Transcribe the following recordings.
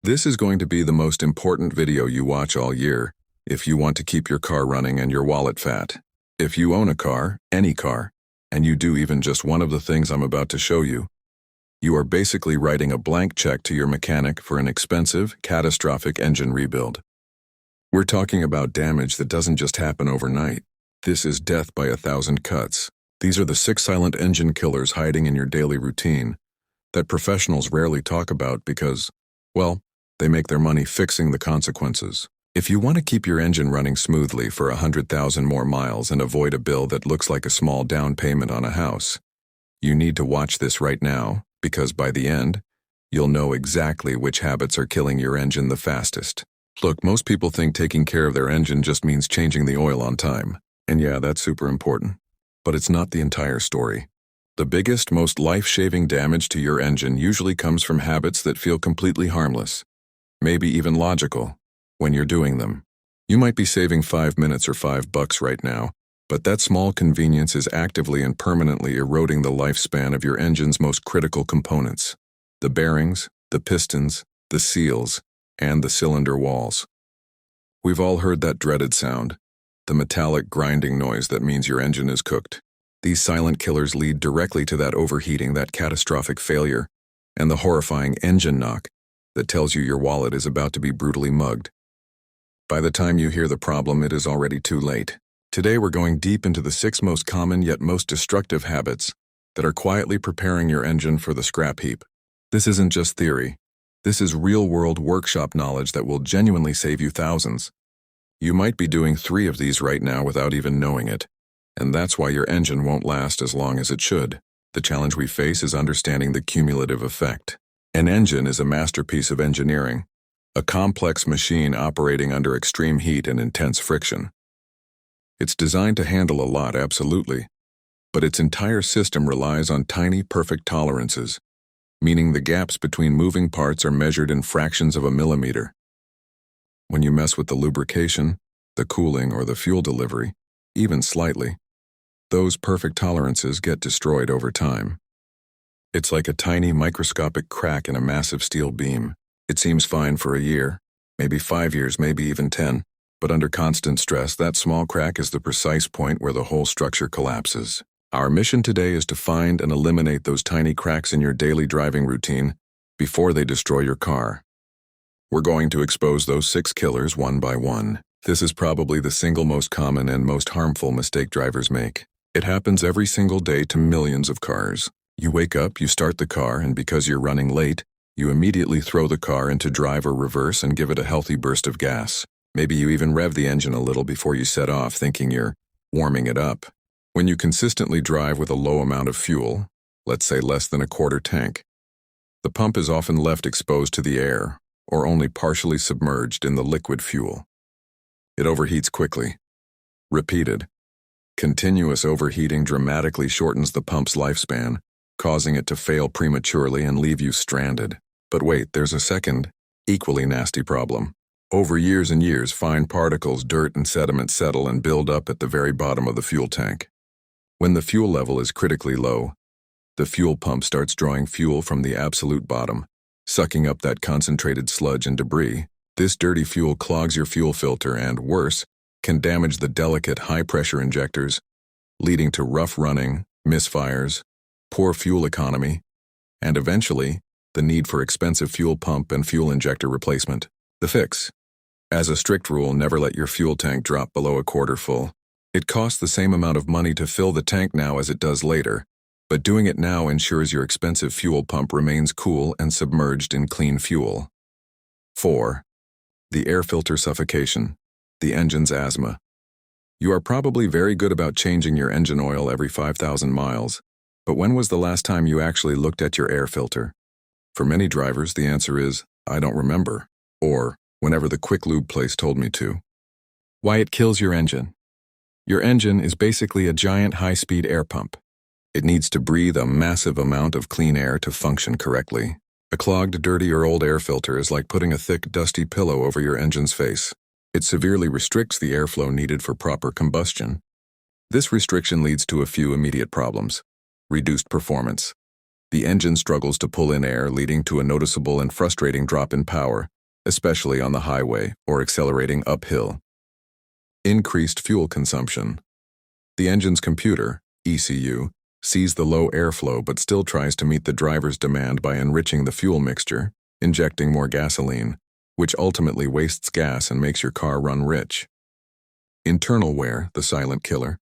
This is going to be the most important video you watch all year if you want to keep your car running and your wallet fat. If you own a car, any car, and you do even just one of the things I'm about to show you, you are basically writing a blank check to your mechanic for an expensive, catastrophic engine rebuild. We're talking about damage that doesn't just happen overnight. This is death by 1,000 cuts. These are the 6 silent engine killers hiding in your daily routine that professionals rarely talk about because, well, they make their money fixing the consequences. If you want to keep your engine running smoothly for 100,000 more miles and avoid a bill that looks like a small down payment on a house, you need to watch this right now, because by the end, you'll know exactly which habits are killing your engine the fastest. Look, most people think taking care of their engine just means changing the oil on time. And yeah, that's super important. But it's not the entire story. The biggest, most life-saving damage to your engine usually comes from habits that feel completely harmless, maybe even logical, when you're doing them. You might be saving 5 minutes or $5 right now, but that small convenience is actively and permanently eroding the lifespan of your engine's most critical components: the bearings, the pistons, the seals, and the cylinder walls. We've all heard that dreaded sound, the metallic grinding noise that means your engine is cooked. These silent killers lead directly to that overheating, that catastrophic failure, and the horrifying engine knock that tells you your wallet is about to be brutally mugged. By the time you hear the problem, it is already too late. Today we're going deep into the 6 most common yet most destructive habits that are quietly preparing your engine for the scrap heap. This isn't just theory. This is real-world workshop knowledge that will genuinely save you thousands. You might be doing 3 of these right now without even knowing it, and that's why your engine won't last as long as it should. The challenge we face is understanding the cumulative effect. An engine is a masterpiece of engineering, a complex machine operating under extreme heat and intense friction. It's designed to handle a lot, absolutely, but its entire system relies on tiny, perfect tolerances, meaning the gaps between moving parts are measured in fractions of a millimeter. When you mess with the lubrication, the cooling, or the fuel delivery, even slightly, those perfect tolerances get destroyed over time. It's like a tiny microscopic crack in a massive steel beam. It seems fine for a year, maybe 5 years, maybe even 10, but under constant stress, that small crack is the precise point where the whole structure collapses. Our mission today is to find and eliminate those tiny cracks in your daily driving routine before they destroy your car. We're going to expose those 6 killers one by one. This is probably the single most common and most harmful mistake drivers make. It happens every single day to millions of cars. You wake up, you start the car, and because you're running late, you immediately throw the car into drive or reverse and give it a healthy burst of gas. Maybe you even rev the engine a little before you set off, thinking you're warming it up. When you consistently drive with a low amount of fuel, let's say less than a quarter tank, the pump is often left exposed to the air, or only partially submerged in the liquid fuel. It overheats quickly. Repeated, continuous overheating dramatically shortens the pump's lifespan, causing it to fail prematurely and leave you stranded. But wait, there's a second, equally nasty problem. Over years and years, fine particles, dirt, and sediment settle and build up at the very bottom of the fuel tank. When the fuel level is critically low, the fuel pump starts drawing fuel from the absolute bottom, sucking up that concentrated sludge and debris. This dirty fuel clogs your fuel filter and, worse, can damage the delicate high-pressure injectors, leading to rough running, misfires, poor fuel economy, and eventually, the need for expensive fuel pump and fuel injector replacement. The fix: as a strict rule, never let your fuel tank drop below a quarter full. It costs the same amount of money to fill the tank now as it does later, but doing it now ensures your expensive fuel pump remains cool and submerged in clean fuel. 4. The air filter suffocation, the engine's asthma. You are probably very good about changing your engine oil every 5,000 miles, but when was the last time you actually looked at your air filter? For many drivers, the answer is, I don't remember, or whenever the quick lube place told me to. Why it kills your engine. Your engine is basically a giant high-speed air pump. It needs to breathe a massive amount of clean air to function correctly. A clogged, dirty, or old air filter is like putting a thick, dusty pillow over your engine's face. It severely restricts the airflow needed for proper combustion. This restriction leads to a few immediate problems. Reduced performance. The engine struggles to pull in air, leading to a noticeable and frustrating drop in power, especially on the highway or accelerating uphill. Increased fuel consumption. The engine's computer, ECU, sees the low airflow but still tries to meet the driver's demand by enriching the fuel mixture, injecting more gasoline, which ultimately wastes gas and makes your car run rich. Internal wear, the silent killer.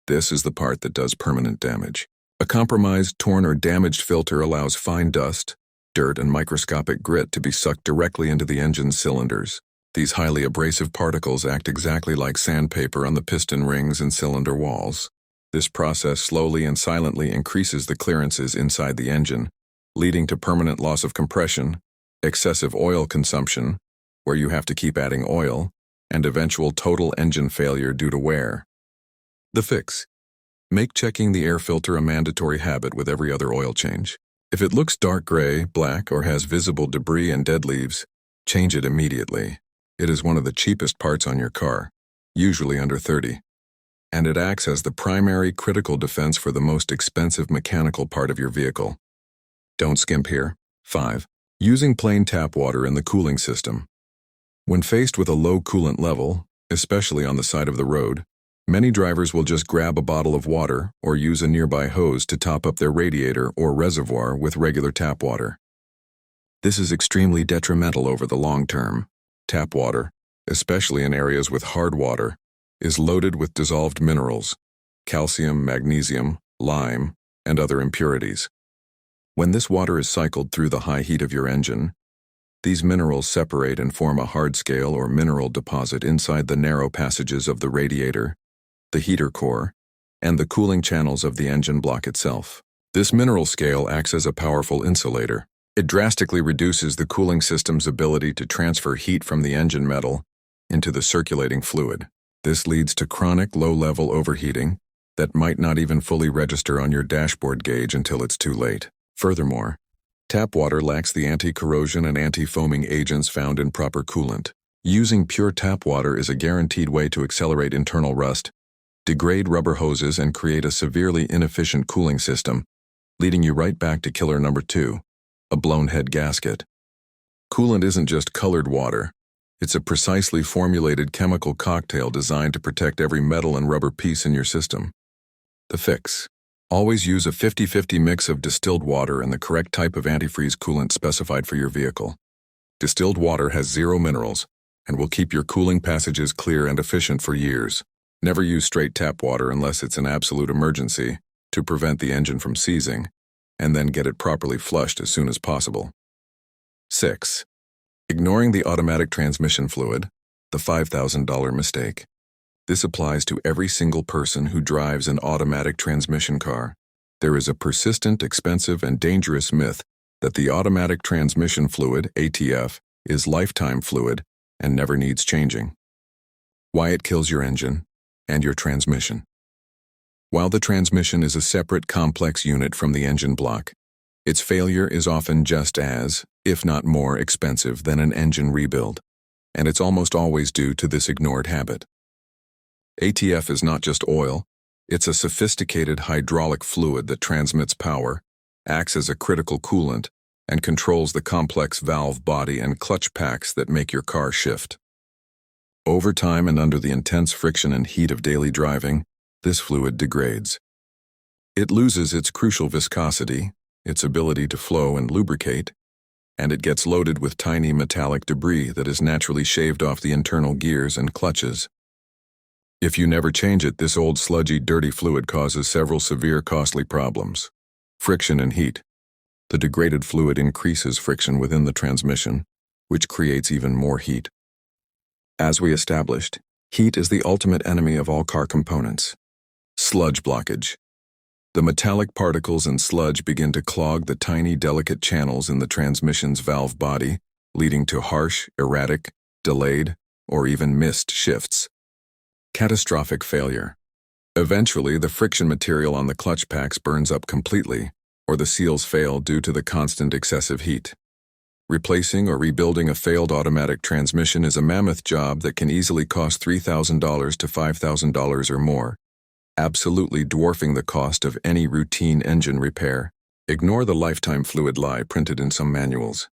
This is the part that does permanent damage. A compromised, torn, or damaged filter allows fine dust, dirt, and microscopic grit to be sucked directly into the engine's cylinders. These highly abrasive particles act exactly like sandpaper on the piston rings and cylinder walls. This process slowly and silently increases the clearances inside the engine, leading to permanent loss of compression, excessive oil consumption, where you have to keep adding oil, and eventual total engine failure due to wear. The fix. Make checking the air filter a mandatory habit with every other oil change. If it looks dark gray, black, or has visible debris and dead leaves, change it immediately. It is one of the cheapest parts on your car, usually under $30. And it acts as the primary critical defense for the most expensive mechanical part of your vehicle. Don't skimp here. 5. Using plain tap water in the cooling system. When faced with a low coolant level, especially on the side of the road, many drivers will just grab a bottle of water or use a nearby hose to top up their radiator or reservoir with regular tap water. This is extremely detrimental over the long term. Tap water, especially in areas with hard water, is loaded with dissolved minerals, calcium, magnesium, lime, and other impurities. When this water is cycled through the high heat of your engine, these minerals separate and form a hardscale or mineral deposit inside the narrow passages of the radiator, the heater core, and the cooling channels of the engine block itself. This mineral scale acts as a powerful insulator. It drastically reduces the cooling system's ability to transfer heat from the engine metal into the circulating fluid. This leads to chronic low-level overheating that might not even fully register on your dashboard gauge until it's too late. Furthermore, tap water lacks the anti-corrosion and anti-foaming agents found in proper coolant. Using pure tap water is a guaranteed way to accelerate internal rust, degrade rubber hoses, and create a severely inefficient cooling system, leading you right back to killer number 2, a blown head gasket. Coolant isn't just colored water. It's a precisely formulated chemical cocktail designed to protect every metal and rubber piece in your system. The fix. Always use a 50-50 mix of distilled water and the correct type of antifreeze coolant specified for your vehicle. Distilled water has 0 minerals and will keep your cooling passages clear and efficient for years. Never use straight tap water unless it's an absolute emergency to prevent the engine from seizing, and then get it properly flushed as soon as possible. 6. Ignoring the automatic transmission fluid, the $5,000 mistake. This applies to every single person who drives an automatic transmission car. There is a persistent, expensive, and dangerous myth that the automatic transmission fluid, ATF, is lifetime fluid and never needs changing. Why it kills your engine and your transmission. While the transmission is a separate, complex unit from the engine block, its failure is often just as, if not more, expensive than an engine rebuild, and it's almost always due to this ignored habit. ATF is not just oil, it's a sophisticated hydraulic fluid that transmits power, acts as a critical coolant, and controls the complex valve body and clutch packs that make your car shift. Over time and under the intense friction and heat of daily driving, this fluid degrades. It loses its crucial viscosity, its ability to flow and lubricate, and it gets loaded with tiny metallic debris that is naturally shaved off the internal gears and clutches. If you never change it, this old sludgy, dirty fluid causes several severe, costly problems. Friction and heat. The degraded fluid increases friction within the transmission, which creates even more heat. As we established, heat is the ultimate enemy of all car components. Sludge blockage. The metallic particles and sludge begin to clog the tiny, delicate channels in the transmission's valve body, leading to harsh, erratic, delayed, or even missed shifts. Catastrophic failure. Eventually, the friction material on the clutch packs burns up completely, or the seals fail due to the constant excessive heat. Replacing or rebuilding a failed automatic transmission is a mammoth job that can easily cost $3,000 to $5,000 or more, absolutely dwarfing the cost of any routine engine repair. Ignore the lifetime fluid lie printed in some manuals.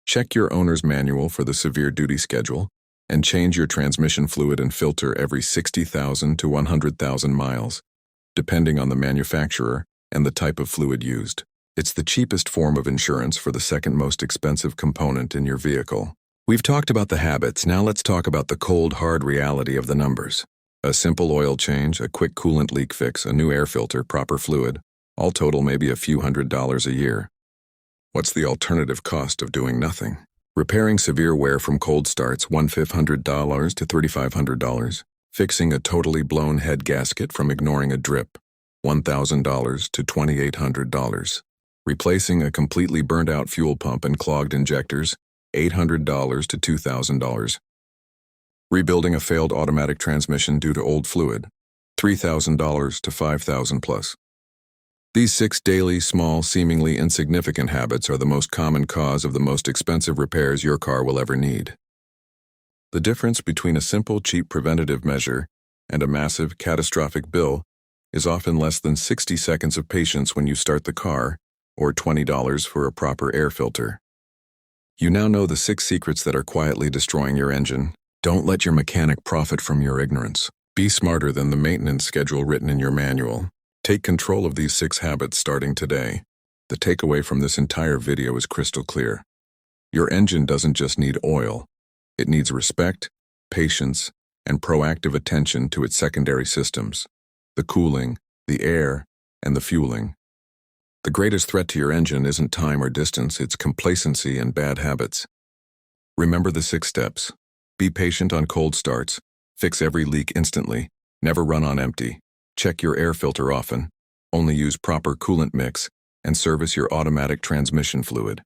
Check your owner's manual for the severe duty schedule, and change your transmission fluid and filter every 60,000 to 100,000 miles, depending on the manufacturer and the type of fluid used. It's the cheapest form of insurance for the second most expensive component in your vehicle. We've talked about the habits, now let's talk about the cold, hard reality of the numbers. A simple oil change, a quick coolant leak fix, a new air filter, proper fluid, all total maybe a few $100s a year. What's the alternative cost of doing nothing? Repairing severe wear from cold starts, $1,500 to $3,500. Fixing a totally blown head gasket from ignoring a drip, $1,000 to $2,800. Replacing a completely burnt-out fuel pump and clogged injectors, $800 to $2,000. Rebuilding a failed automatic transmission due to old fluid, $3,000 to $5,000 plus. These 6 daily, small, seemingly insignificant habits are the most common cause of the most expensive repairs your car will ever need. The difference between a simple, cheap preventative measure and a massive, catastrophic bill is often less than 60 seconds of patience when you start the car, or $20 for a proper air filter. You now know the 6 secrets that are quietly destroying your engine. Don't let your mechanic profit from your ignorance. Be smarter than the maintenance schedule written in your manual. Take control of these 6 habits starting today. The takeaway from this entire video is crystal clear. Your engine doesn't just need oil. It needs respect, patience, and proactive attention to its secondary systems: the cooling, the air, and the fueling. The greatest threat to your engine isn't time or distance, it's complacency and bad habits. Remember the 6 steps. Be patient on cold starts. Fix every leak instantly. Never run on empty. Check your air filter often. Only use proper coolant mix, and service your automatic transmission fluid.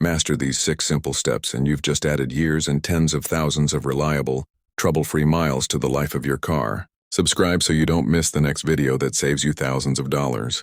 Master these 6 simple steps and you've just added years and tens of thousands of reliable, trouble-free miles to the life of your car. Subscribe so you don't miss the next video that saves you thousands of dollars.